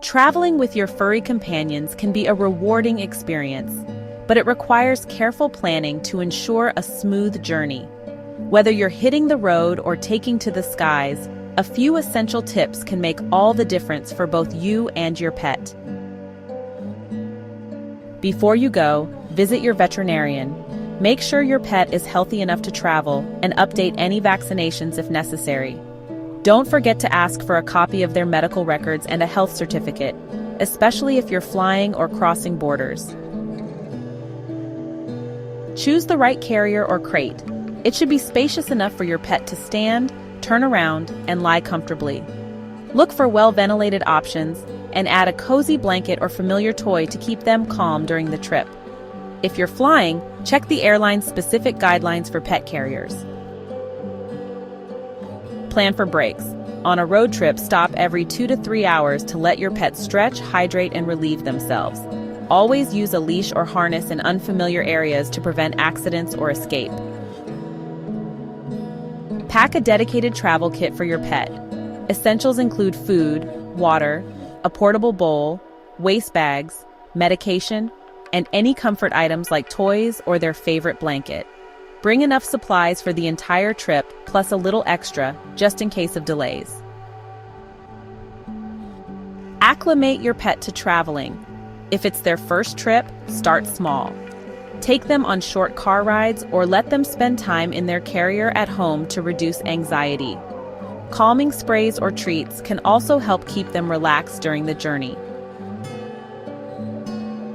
Traveling with your furry companions can be a rewarding experience, but it requires careful planning to ensure a smooth journey. Whether you're hitting the road or taking to the skies, a few essential tips can make all the difference for both you and your pet. Before you go, visit your veterinarian. Make sure your pet is healthy enough to travel and update any vaccinations if necessary. Don't forget to ask for a copy of their medical records and a health certificate, especially if you're flying or crossing borders. Choose the right carrier or crate. It should be spacious enough for your pet to stand, turn around, and lie comfortably. Look for well-ventilated options and add a cozy blanket or familiar toy to keep them calm during the trip. If you're flying, check the airline's specific guidelines for pet carriers. Plan for breaks. On a road trip, stop every 2 to 3 hours to let your pet stretch, hydrate, and relieve themselves. Always use a leash or harness in unfamiliar areas to prevent accidents or escape. Pack a dedicated travel kit for your pet. Essentials include food, water, a portable bowl, waste bags, medication, and any comfort items like toys or their favorite blanket. Bring enough supplies for the entire trip, plus a little extra, just in case of delays. Acclimate your pet to traveling. If it's their first trip, start small. Take them on short car rides or let them spend time in their carrier at home to reduce anxiety. Calming sprays or treats can also help keep them relaxed during the journey.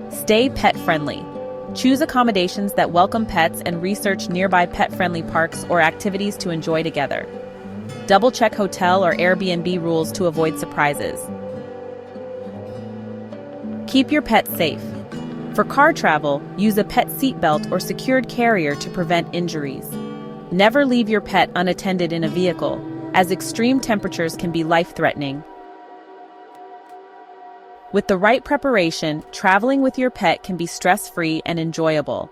Stay pet-friendly. Choose accommodations that welcome pets and research nearby pet-friendly parks or activities to enjoy together. Double-check hotel or Airbnb rules to avoid surprises. Keep your pet safe. For car travel, use a pet seatbelt or secured carrier to prevent injuries. Never leave your pet unattended in a vehicle, as extreme temperatures can be life-threatening. With the right preparation, traveling with your pet can be stress-free and enjoyable.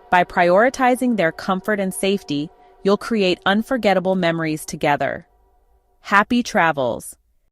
By prioritizing their comfort and safety, you'll create unforgettable memories together. Happy travels!